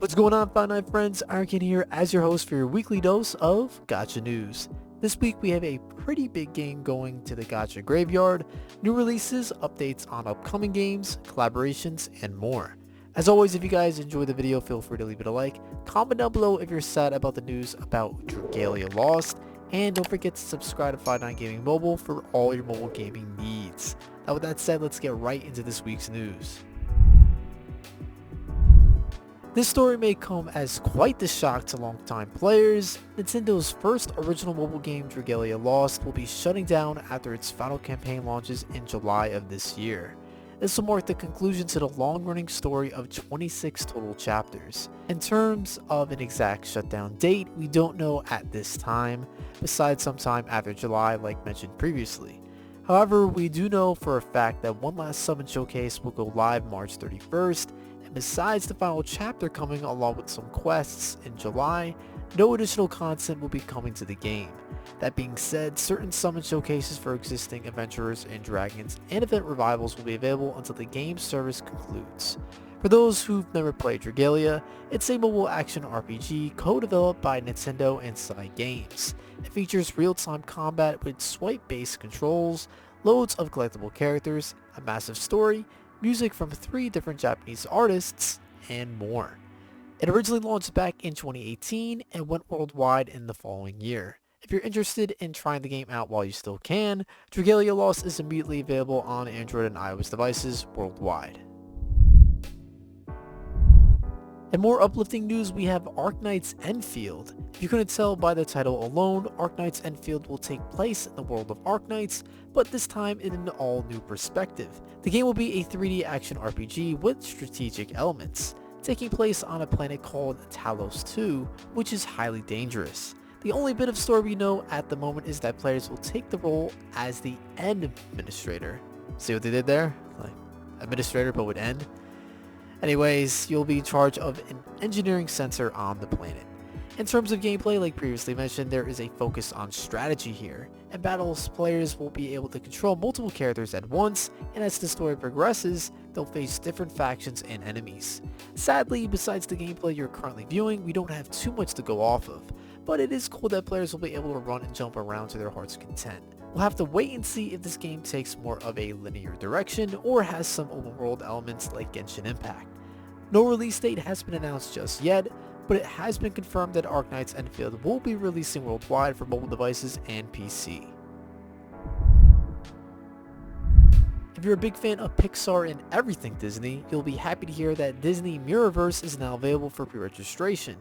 What's going on, Five friends? Ironcane here as your host for your weekly dose of Gacha news. This week we have a pretty big game going to the Gacha graveyard, new releases, updates on upcoming games, collaborations, and more. As always, if you guys enjoyed the video, feel free to leave it a like, comment down below if you're sad about the news about Dragalia Lost, and don't forget to subscribe to Five9 Gaming Mobile for all your mobile gaming needs. Now with that said, let's get right into this week's news. This story may come as quite the shock to longtime players. Nintendo's first original mobile game, Dragalia Lost, will be shutting down after its final campaign launches in July of this year. This will mark the conclusion to the long-running story of 26 total chapters. In terms of an exact shutdown date, we don't know at this time, besides sometime after July like mentioned previously. However, we do know for a fact that one last summon showcase will go live March 31st, and besides the final chapter coming along with some quests in July, no additional content will be coming to the game. That being said, certain summon showcases for existing adventurers and dragons and event revivals will be available until the game service concludes. For those who've never played Dragalia, it's a mobile action RPG co-developed by Nintendo and Side Games. It features real-time combat with swipe-based controls, loads of collectible characters, a massive story, music from 3 different Japanese artists, and more. It originally launched back in 2018 and went worldwide in the following year. If you're interested in trying the game out while you still can, Dragalia Lost is immediately available on Android and iOS devices worldwide. In more uplifting news, we have Arknights Endfield. If you couldn't tell by the title alone, Arknights Endfield will take place in the world of Arknights, but this time in an all-new perspective. The game will be a 3D action RPG with strategic elements, taking place on a planet called Talos 2, which is highly dangerous. The only bit of story we know at the moment is that players will take the role as the End Administrator. See what they did there? Like, Administrator but with End? Anyways, you'll be in charge of an engineering center on the planet. In terms of gameplay, like previously mentioned, there is a focus on strategy here. In battles, players will be able to control multiple characters at once, and as the story progresses, they'll face different factions and enemies. Sadly, besides the gameplay you're currently viewing, we don't have too much to go off of, but it is cool that players will be able to run and jump around to their heart's content. We'll have to wait and see if this game takes more of a linear direction or has some open world elements like Genshin Impact. No release date has been announced just yet, but it has been confirmed that Arknights Endfield will be releasing worldwide for mobile devices and PC. If you're a big fan of Pixar and everything Disney, you'll be happy to hear that Disney Mirrorverse is now available for pre-registration.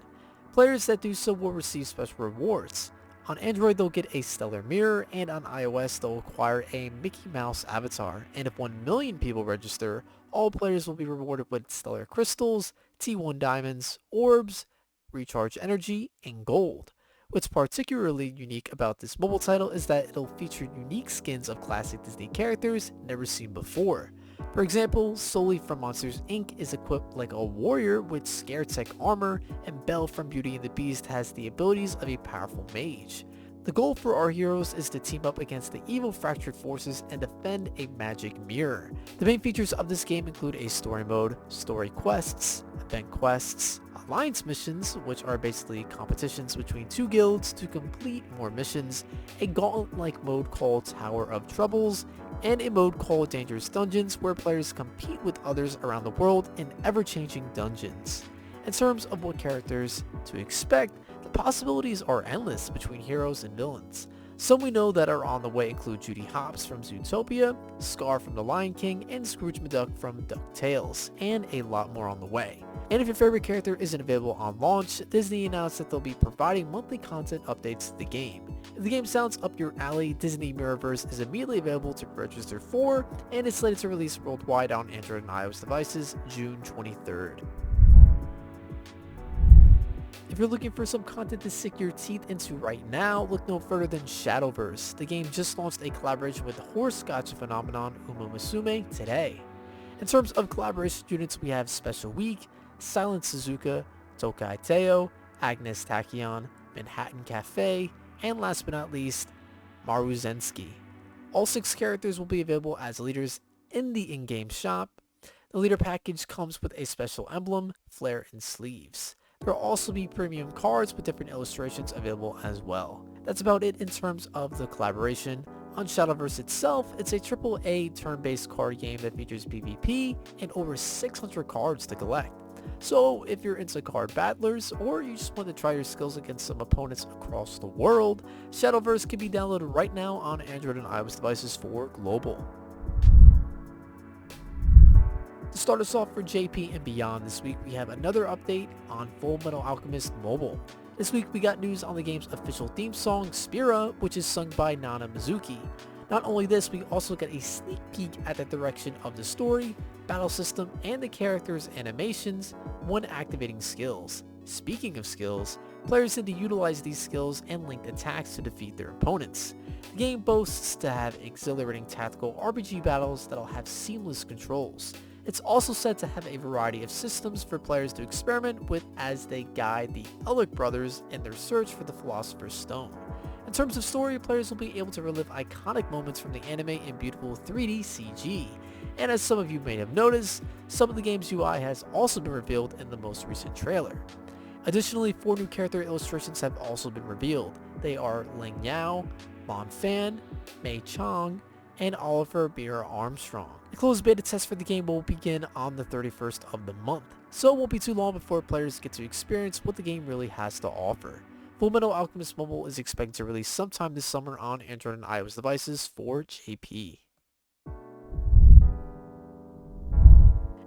Players that do so will receive special rewards. On Android, they'll get a stellar mirror, and on iOS, they'll acquire a Mickey Mouse avatar, and if 1 million people register, all players will be rewarded with stellar crystals, T1 diamonds, orbs, recharge energy, and gold. What's particularly unique about this mobile title is that it'll feature unique skins of classic Disney characters never seen before. For example, Sully from Monsters Inc. is equipped like a warrior with Scare Tech armor, and Belle from Beauty and the Beast has the abilities of a powerful mage. The goal for our heroes is to team up against the evil fractured forces and defend a magic mirror. The main features of this game include a story mode, story quests, event quests, alliance missions, which are basically competitions between 2 guilds to complete more missions, a gauntlet-like mode called Tower of Troubles, and a mode called Dangerous Dungeons where players compete with others around the world in ever-changing dungeons. In terms of what characters to expect, the possibilities are endless between heroes and villains. Some we know that are on the way include Judy Hopps from Zootopia, Scar from The Lion King, and Scrooge McDuck from DuckTales, and a lot more on the way. And if your favorite character isn't available on launch, Disney announced that they'll be providing monthly content updates to the game. If the game sounds up your alley, Disney Mirrorverse is immediately available to register for, and is slated to release worldwide on Android and iOS devices June 23rd. If you're looking for some content to sink your teeth into right now, look no further than Shadowverse. The game just launched a collaboration with horse gacha phenomenon Uma Musumae today. In terms of collaboration units, we have Special Week, Silent Suzuka, Tokai Teo, Agnes Tachyon, Manhattan Cafe, and last but not least, Maru Zensky. All 6 characters will be available as leaders in the in-game shop. The leader package comes with a special emblem, flare, and sleeves. There will also be premium cards with different illustrations available as well. That's about it in terms of the collaboration. On Shadowverse itself, it's a AAA turn-based card game that features PvP and over 600 cards to collect. So if you're into card battlers or you just want to try your skills against some opponents across the world, Shadowverse can be downloaded right now on Android and iOS devices for global. To start us off for JP and beyond this week, we have another update on Fullmetal Alchemist Mobile. This week we got news on the game's official theme song, Spira, which is sung by Nana Mizuki. Not only this, we also get a sneak peek at the direction of the story, battle system, and the characters' animations when activating skills. Speaking of skills, players need to utilize these skills and linked attacks to defeat their opponents. The game boasts to have exhilarating tactical RPG battles that'll have seamless controls. It's also said to have a variety of systems for players to experiment with as they guide the Elric brothers in their search for the Philosopher's Stone. In terms of story, players will be able to relive iconic moments from the anime in beautiful 3D CG. And as some of you may have noticed, some of the game's UI has also been revealed in the most recent trailer. Additionally, 4 new character illustrations have also been revealed. They are Ling Yao, Lan Fan, Mei Chang, and Oliver Beer Armstrong. The closed beta test for the game will begin on the 31st of the month, so it won't be too long before players get to experience what the game really has to offer. Fullmetal Alchemist Mobile is expected to release sometime this summer on Android and iOS devices for JP.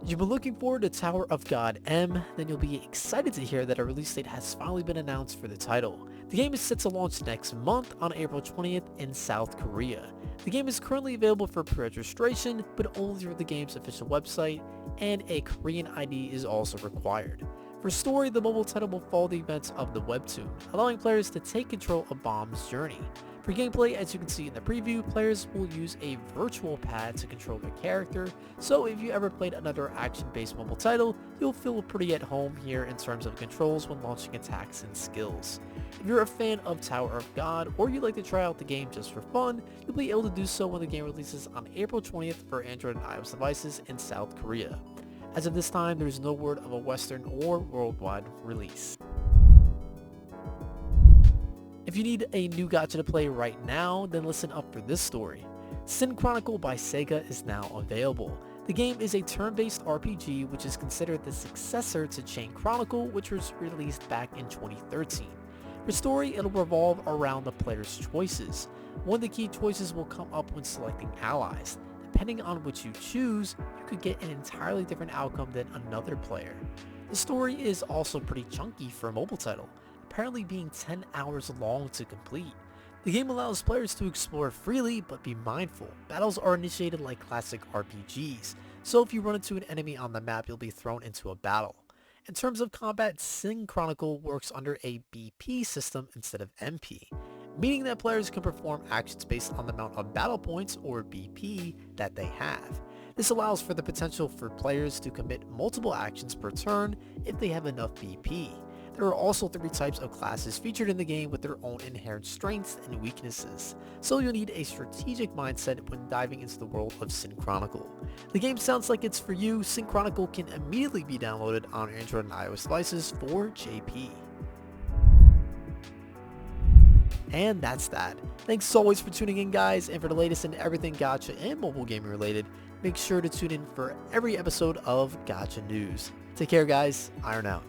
If you've been looking forward to Tower of God M, then you'll be excited to hear that a release date has finally been announced for the title. The game is set to launch next month on April 20th in South Korea. The game is currently available for pre-registration, but only through the game's official website, and a Korean ID is also required. For story, the mobile title will follow the events of the webtoon, allowing players to take control of Bomb's journey. For gameplay, as you can see in the preview, players will use a virtual pad to control their character, so if you ever played another action-based mobile title, you'll feel pretty at home here in terms of controls when launching attacks and skills. If you're a fan of Tower of God, or you'd like to try out the game just for fun, you'll be able to do so when the game releases on April 20th for Android and iOS devices in South Korea. As of this time, there's no word of a Western or worldwide release. If you need a new gacha to play right now, then listen up for this story. Sin Chronicle by Sega is now available. The game is a turn-based RPG which is considered the successor to Chain Chronicle, which was released back in 2013. For story, it'll revolve around the player's choices. One of the key choices will come up when selecting allies. Depending on which you choose, you could get an entirely different outcome than another player. The story is also pretty chunky for a mobile title, apparently being 10 hours long to complete. The game allows players to explore freely, but be mindful. Battles are initiated like classic RPGs, so if you run into an enemy on the map, you'll be thrown into a battle. In terms of combat, Sin Chronicle works under a BP system instead of MP, meaning that players can perform actions based on the amount of battle points, or BP, that they have. This allows for the potential for players to commit multiple actions per turn if they have enough BP. There are also 3 types of classes featured in the game with their own inherent strengths and weaknesses, so you'll need a strategic mindset when diving into the world of Sin Chronicle. The game sounds like it's for you. Sin Chronicle can immediately be downloaded on Android and iOS devices for JP. And that's that. Thanks as always for tuning in, guys, and for the latest in everything gacha and mobile gaming related, make sure to tune in for every episode of Gacha News. Take care, guys. Iron out.